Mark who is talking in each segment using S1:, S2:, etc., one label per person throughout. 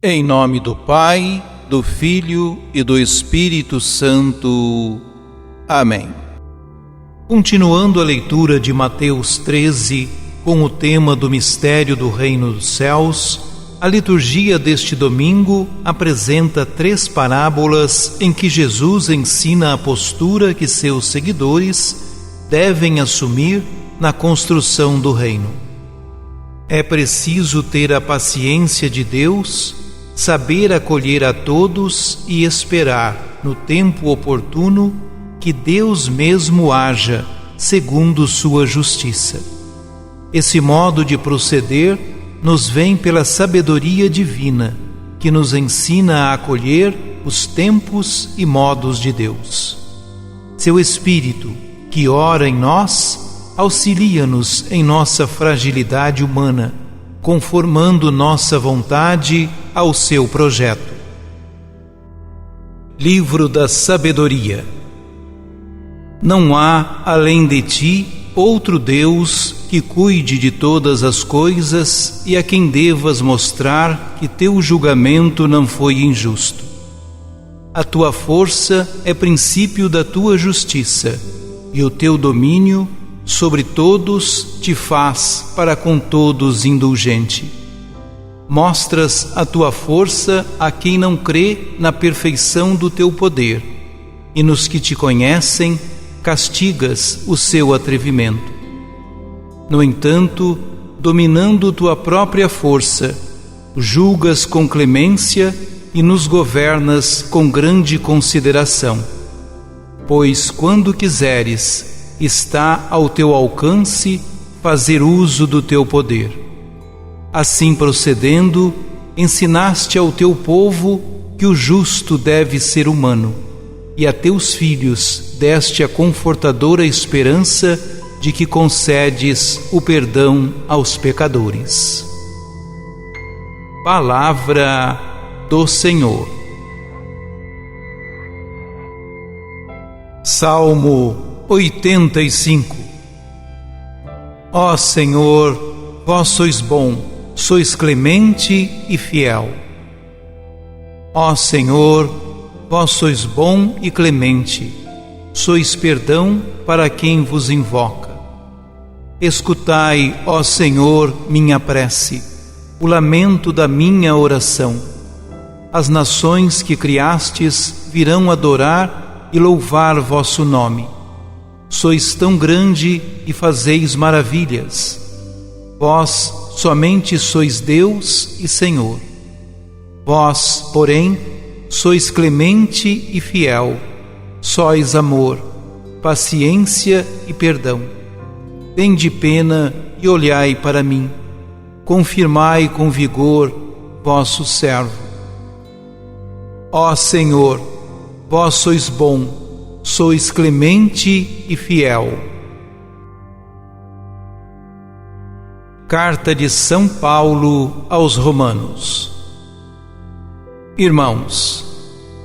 S1: Em nome do Pai, do Filho e do Espírito Santo. Amém. Continuando a leitura de Mateus 13, com o tema do mistério do Reino dos Céus, a liturgia deste domingo apresenta 3 parábolas em que Jesus ensina a postura que seus seguidores devem assumir na construção do reino. É preciso ter a paciência de Deus, saber acolher a todos e esperar, no tempo oportuno, que Deus mesmo haja segundo sua justiça. Esse modo de proceder nos vem pela sabedoria divina, que nos ensina a acolher os tempos e modos de Deus. Seu Espírito, que ora em nós, auxilia-nos em nossa fragilidade humana, conformando nossa vontade ao seu projeto. Livro da Sabedoria. Não há, além de ti, outro Deus que cuide de todas as coisas e a quem devas mostrar que teu julgamento não foi injusto. A tua força é princípio da tua justiça, e o teu domínio sobre todos te faz para com todos indulgente. Mostras a tua força a quem não crê na perfeição do teu poder, e nos que te conhecem castigas o seu atrevimento. No entanto, dominando tua própria força, julgas com clemência e nos governas com grande consideração. Pois quando quiseres, está ao teu alcance fazer uso do teu poder. Assim procedendo, ensinaste ao teu povo que o justo deve ser humano, e a teus filhos deste a confortadora esperança de que concedes o perdão aos pecadores. Palavra do Senhor. Salmo 85. Ó Senhor, vós sois bom, sois clemente e fiel. Ó Senhor, vós sois bom e clemente, sois perdão para quem vos invoca. Escutai, ó Senhor, minha prece, o lamento da minha oração. As nações que criastes virão adorar e louvar vosso nome. Sois tão grande e fazeis maravilhas. Vós somente sois Deus e Senhor. Vós, porém, sois clemente e fiel. Sois amor, paciência e perdão. Tende pena e olhai para mim. Confirmai com vigor vosso servo. Ó Senhor, vós sois bom, sois clemente e fiel. Carta de São Paulo aos Romanos. Irmãos,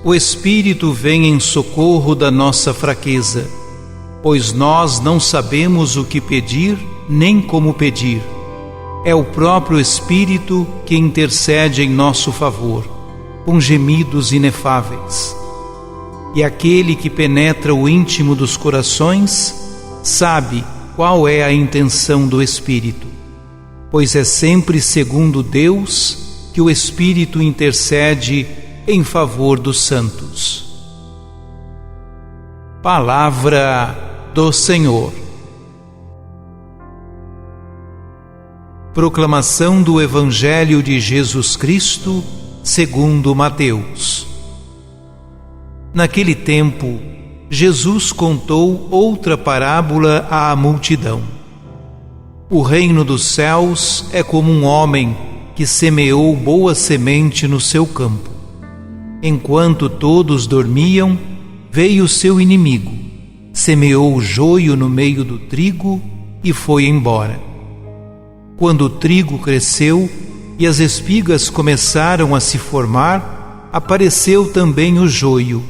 S1: o Espírito vem em socorro da nossa fraqueza, pois nós não sabemos o que pedir nem como pedir. É o próprio Espírito que intercede em nosso favor, com gemidos inefáveis. E aquele que penetra o íntimo dos corações sabe qual é a intenção do Espírito, pois é sempre segundo Deus que o Espírito intercede em favor dos santos. Palavra do Senhor. Proclamação do Evangelho de Jesus Cristo segundo Mateus. Naquele tempo, Jesus contou outra parábola à multidão. O reino dos céus é como um homem que semeou boa semente no seu campo. Enquanto todos dormiam, veio seu inimigo, semeou o joio no meio do trigo e foi embora. Quando o trigo cresceu e as espigas começaram a se formar, apareceu também o joio.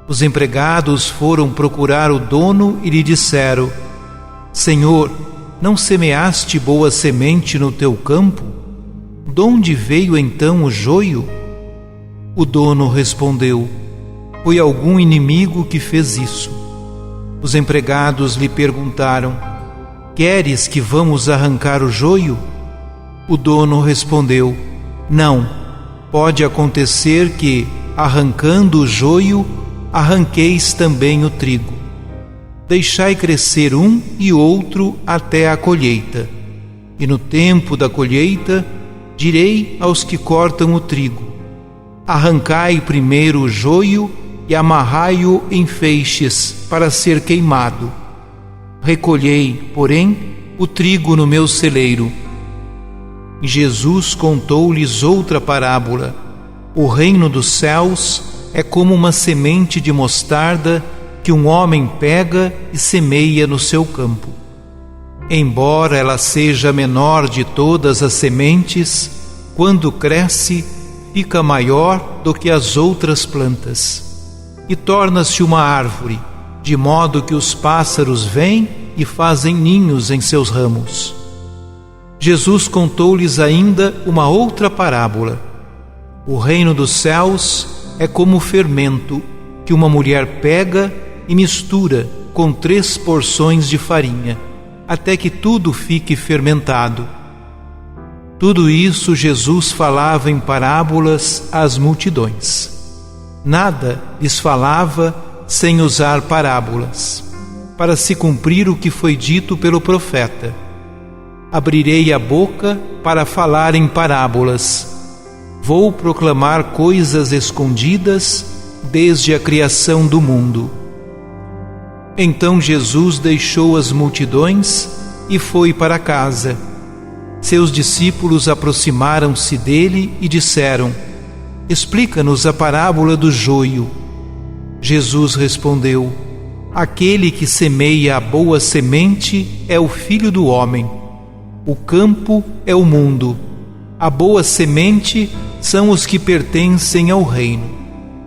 S1: Os empregados foram procurar o dono e lhe disseram: Senhor, não semeaste boa semente no teu campo? donde veio então o joio? O dono respondeu: foi algum inimigo que fez isso. Os empregados lhe perguntaram: queres que vamos arrancar o joio? O dono respondeu: não, pode acontecer que, arrancando o joio, arranqueis também o trigo. Deixai crescer um e outro até a colheita. E no tempo da colheita, direi aos que cortam o trigo: arrancai primeiro o joio e amarrai-o em feixes para ser queimado. Recolhei, porém, o trigo no meu celeiro. E Jesus contou-lhes outra parábola: o reino dos céus é como uma semente de mostarda que um homem pega e semeia no seu campo. Embora ela seja a menor de todas as sementes, quando cresce, fica maior do que as outras plantas e torna-se uma árvore, de modo que os pássaros vêm e fazem ninhos em seus ramos. Jesus contou-lhes ainda uma outra parábola: o reino dos céus é como o fermento que uma mulher pega e mistura com 3 porções de farinha, até que tudo fique fermentado. Tudo isso Jesus falava em parábolas às multidões. Nada lhes falava sem usar parábolas, para se cumprir o que foi dito pelo profeta: abrirei a boca para falar em parábolas. Vou proclamar coisas escondidas desde a criação do mundo. Então Jesus deixou as multidões e foi para casa. Seus discípulos aproximaram-se dele e disseram: explica-nos a parábola do joio. Jesus respondeu: aquele que semeia a boa semente é o Filho do Homem. O campo é o mundo. A boa semente são os que pertencem ao reino.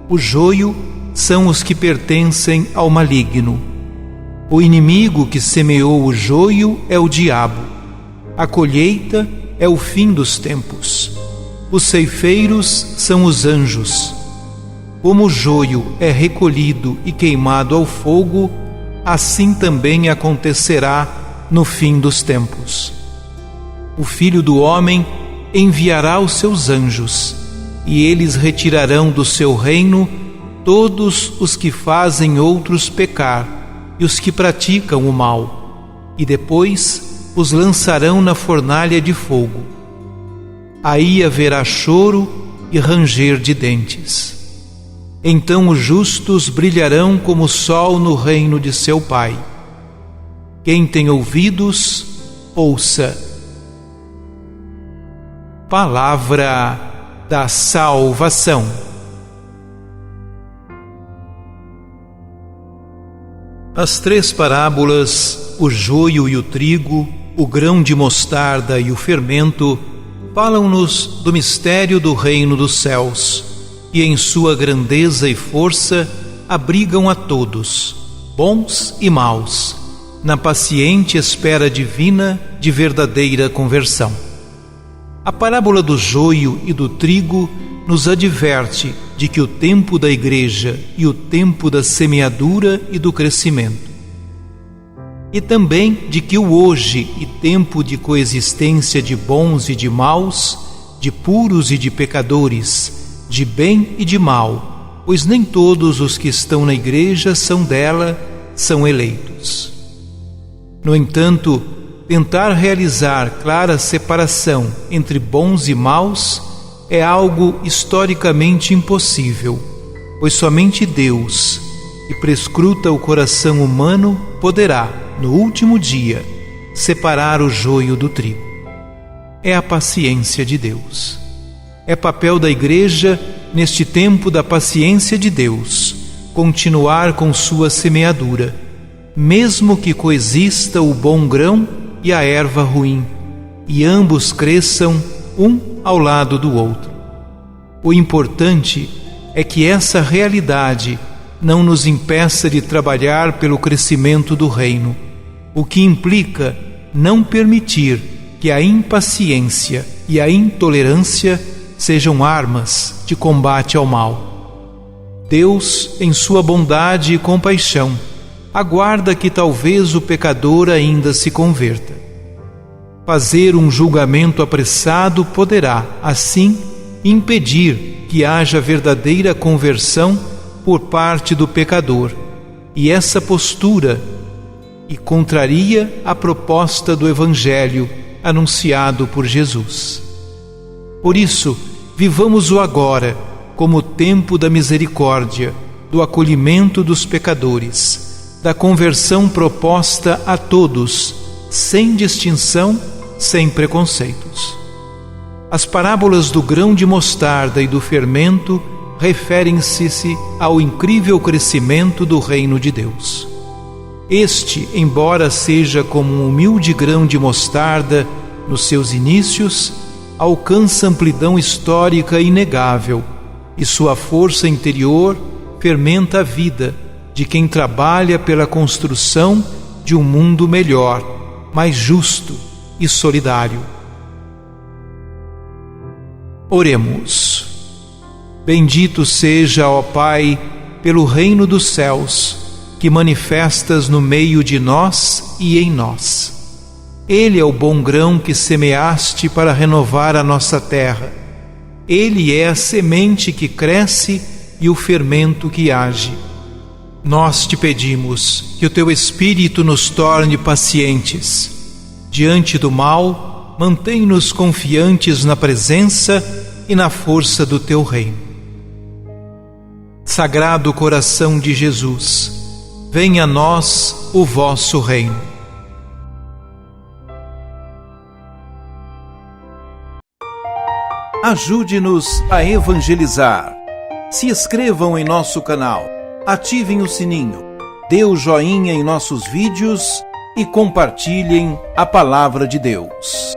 S1: O joio são os que pertencem ao maligno. O inimigo que semeou o joio é o diabo. A colheita é o fim dos tempos. Os ceifeiros são os anjos. Como o joio é recolhido e queimado ao fogo, assim também acontecerá no fim dos tempos. O Filho do Homem enviará os seus anjos, e eles retirarão do seu reino todos os que fazem outros pecar e os que praticam o mal, e depois os lançarão na fornalha de fogo. Aí haverá choro e ranger de dentes. Então os justos brilharão como o sol no reino de seu Pai. Quem tem ouvidos, ouça. Palavra da salvação. As 3 parábolas, o joio e o trigo, o grão de mostarda e o fermento, falam-nos do mistério do reino dos céus, e em sua grandeza e força abrigam a todos, bons e maus, na paciente espera divina de verdadeira conversão. A parábola do joio e do trigo nos adverte de que o tempo da igreja e o tempo da semeadura e do crescimento, e também de que o hoje e tempo de coexistência de bons e de maus, de puros e de pecadores, de bem e de mal, pois nem todos os que estão na igreja são dela, são eleitos. No entanto, tentar realizar clara separação entre bons e maus é algo historicamente impossível, pois somente Deus, que prescruta o coração humano, poderá, no último dia, separar o joio do trigo. É a paciência de Deus. É papel da igreja, neste tempo da paciência de Deus, continuar com sua semeadura, mesmo que coexista o bom grão e a erva ruim, e ambos cresçam um ao lado do outro. O importante é que essa realidade não nos impeça de trabalhar pelo crescimento do reino, o que implica não permitir que a impaciência e a intolerância sejam armas de combate ao mal. Deus, em sua bondade e compaixão, aguarda que talvez o pecador ainda se converta. Fazer um julgamento apressado poderá, assim, impedir que haja verdadeira conversão por parte do pecador, e essa postura contraria a proposta do Evangelho anunciado por Jesus. Por isso, vivamos o agora como o tempo da misericórdia, do acolhimento dos pecadores, da conversão proposta a todos, sem distinção, sem preconceitos. As parábolas do grão de mostarda e do fermento referem-se ao incrível crescimento do reino de Deus. Este, embora seja como um humilde grão de mostarda nos seus inícios, alcança amplidão histórica inegável, e sua força interior fermenta a vida de quem trabalha pela construção de um mundo melhor, mais justo e solidário. Oremos. Bendito seja, ó Pai, pelo reino dos céus, que manifestas no meio de nós e em nós. Ele é o bom grão que semeaste para renovar a nossa terra. Ele é a semente que cresce e o fermento que age. Nós te pedimos que o teu Espírito nos torne pacientes. Diante do mal, mantém-nos confiantes na presença e na força do teu reino. Sagrado coração de Jesus, venha a nós o vosso reino.
S2: Ajude-nos a evangelizar. Se inscrevam em nosso canal, ativem o sininho, dê o joinha em nossos vídeos e compartilhem a palavra de Deus.